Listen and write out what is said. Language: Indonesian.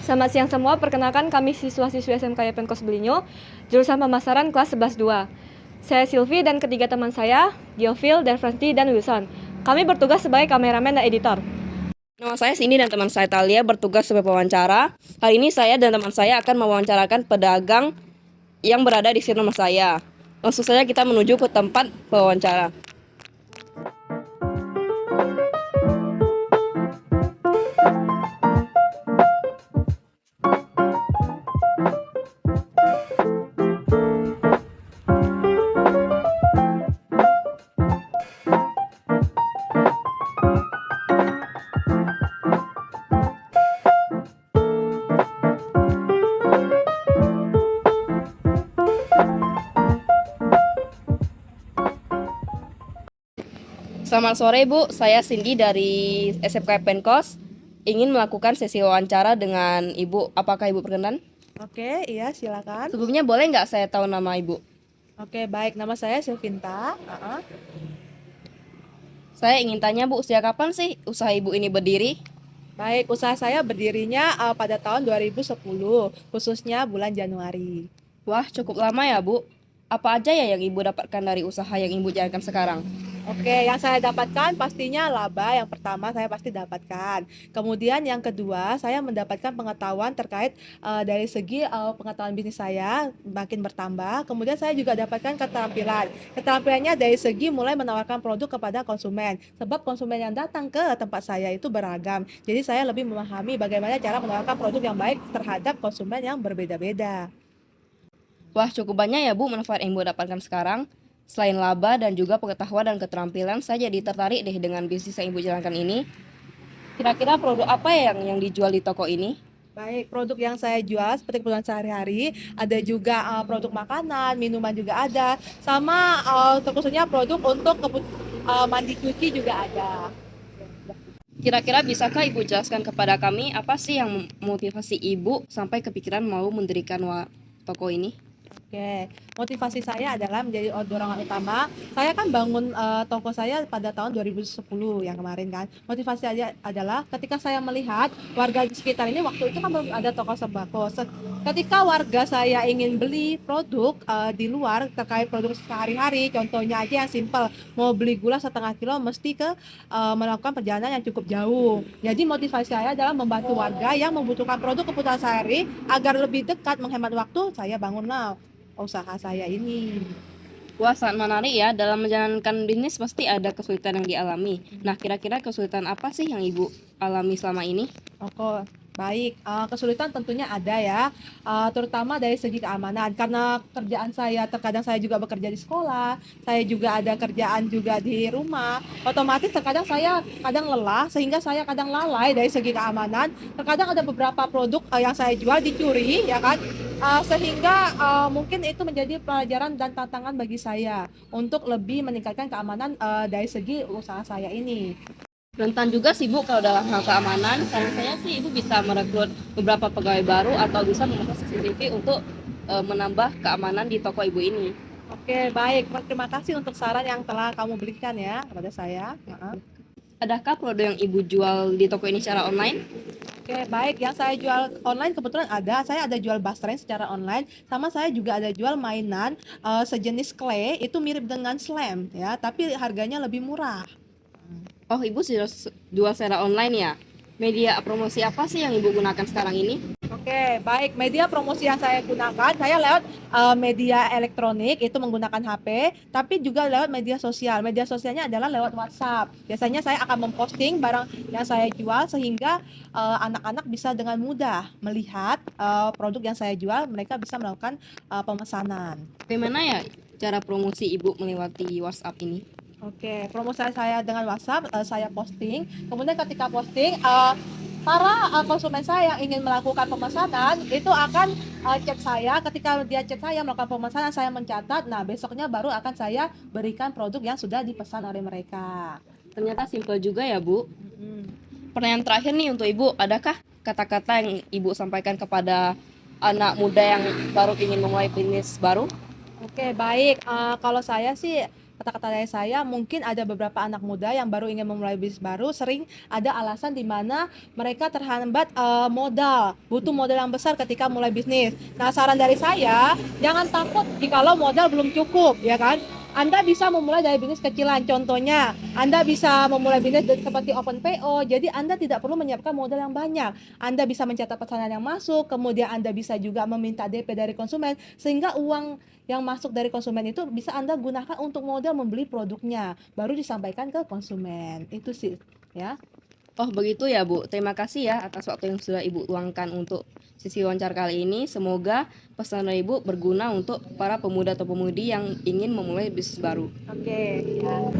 Selamat siang semua, perkenalkan kami siswa-siswi SMK Penkos Belinyo, jurusan pemasaran kelas 11-2. Saya Silvi dan ketiga teman saya, Diovil, dan Franti, dan Wilson. Kami bertugas sebagai kameramen dan editor. Nama saya Cindy dan teman saya Talia bertugas sebagai pewawancara. Kali ini saya dan teman saya akan mewawancarakan pedagang yang berada di sini rumah saya. Langsung saja kita menuju ke tempat pewawancara. Selamat sore Bu, saya Cindy dari SMK Penkos. Ingin melakukan sesi wawancara dengan Ibu. Apakah Ibu berkenan? Oke, iya silakan. Sebelumnya boleh nggak saya tahu nama Ibu? Oke, baik. Nama saya Silvinta. Saya ingin tanya Bu, sejak kapan sih usaha Ibu ini berdiri? Baik, usaha saya berdirinya pada tahun 2010, khususnya bulan Januari. Wah, cukup lama ya Bu. Apa aja ya yang Ibu dapatkan dari usaha yang Ibu jalankan sekarang? Oke, yang saya dapatkan pastinya laba yang pertama saya pasti dapatkan. Kemudian yang kedua, saya mendapatkan pengetahuan terkait dari segi pengetahuan bisnis saya makin bertambah. Kemudian saya juga dapatkan keterampilan. Keterampilannya dari segi mulai menawarkan produk kepada konsumen. Sebab konsumen yang datang ke tempat saya itu beragam. Jadi saya lebih memahami bagaimana cara menawarkan produk yang baik terhadap konsumen yang berbeda-beda. Wah, cukup banyak ya Bu manfaat yang Ibu dapatkan sekarang. Selain laba dan juga pengetahuan dan keterampilan, saya jadi tertarik deh dengan bisnis yang Ibu jalankan ini. Kira-kira produk apa yang dijual di toko ini? Baik, produk yang saya jual seperti kebutuhan sehari-hari, ada juga produk makanan, minuman juga ada, sama terkhususnya produk untuk mandi cuci juga ada. Kira-kira bisakah Ibu jelaskan kepada kami apa sih yang memotivasi Ibu sampai kepikiran mau mendirikan toko ini? Oke, motivasi saya adalah menjadi dorongan utama. Saya kan bangun toko saya pada tahun 2010 yang kemarin kan. Motivasi saya adalah ketika saya melihat warga di sekitar ini waktu itu kan belum ada toko sembako. Ketika warga saya ingin beli produk di luar terkait produk sehari-hari, contohnya aja yang simple, mau beli gula setengah kilo mesti ke melakukan perjalanan yang cukup jauh. Jadi motivasi saya adalah membantu warga yang membutuhkan produk kebutuhan sehari agar lebih dekat menghemat waktu. Saya bangunlah usaha saya ini. Wah, sangat menarik ya. Dalam menjalankan bisnis pasti ada kesulitan yang dialami. Nah, kira-kira kesulitan apa sih yang Ibu alami selama ini? Oke, baik. Kesulitan tentunya ada ya, terutama dari segi keamanan. Karena kerjaan saya, terkadang saya juga bekerja di sekolah, saya juga ada kerjaan juga di rumah. Otomatis terkadang saya kadang lelah, sehingga saya kadang lalai dari segi keamanan. Terkadang ada beberapa produk yang saya jual dicuri, ya kan? Sehingga mungkin itu menjadi pelajaran dan tantangan bagi saya untuk lebih meningkatkan keamanan dari segi usaha saya ini. Rentan juga sih Bu kalau dalam hal keamanan. Saran saya sih Ibu bisa merekrut beberapa pegawai baru atau bisa memasang CCTV untuk menambah keamanan di toko Ibu ini. Oke, baik. Terima kasih untuk saran yang telah kamu berikan ya kepada saya. Adakah produk yang Ibu jual di toko ini secara online? Oke, baik. Yang saya jual online kebetulan ada. Saya ada jual bastreng secara online, sama saya juga ada jual mainan sejenis clay itu mirip dengan slam ya, tapi harganya lebih murah. Oh, Ibu sudah jual secara online ya? Media promosi apa sih yang Ibu gunakan sekarang ini? Oke, baik. Media promosi yang saya gunakan, saya lewat media elektronik, itu menggunakan HP, tapi juga lewat media sosial. Media sosialnya adalah lewat WhatsApp. Biasanya saya akan memposting barang yang saya jual sehingga anak-anak bisa dengan mudah melihat produk yang saya jual, mereka bisa melakukan pemesanan. Bagaimana ya cara promosi Ibu melewati WhatsApp ini? Oke, promosi saya dengan WhatsApp, saya posting. Kemudian ketika posting, para konsumen saya yang ingin melakukan pemesanan itu akan chat saya. Ketika dia chat saya melakukan pemesanan, saya mencatat. Nah, besoknya baru akan saya berikan produk yang sudah dipesan oleh mereka. Ternyata simpel juga ya Bu. Hmm. Pertanyaan terakhir nih untuk Ibu, adakah kata-kata yang Ibu sampaikan kepada anak muda yang baru ingin memulai bisnis baru? Oke, baik. Kalau saya sih kata-kata dari saya, mungkin ada beberapa anak muda yang baru ingin memulai bisnis baru, sering ada alasan di mana mereka terhambat modal, butuh modal yang besar ketika mulai bisnis. Nah, saran dari saya, jangan takut jikalau modal belum cukup, ya kan? Anda bisa memulai dari bisnis kecilan. Contohnya, Anda bisa memulai bisnis seperti open PO. Jadi Anda tidak perlu menyiapkan modal yang banyak. Anda bisa mencatat pesanan yang masuk, kemudian Anda bisa juga meminta DP dari konsumen, sehingga uang yang masuk dari konsumen itu bisa Anda gunakan untuk modal membeli produknya, baru disampaikan ke konsumen. Itu sih, ya. Oh begitu ya Bu, terima kasih ya atas waktu yang sudah Ibu luangkan untuk sesi wawancara kali ini. Semoga pesan dari Ibu berguna untuk para pemuda atau pemudi yang ingin memulai bisnis baru. Oke, ya.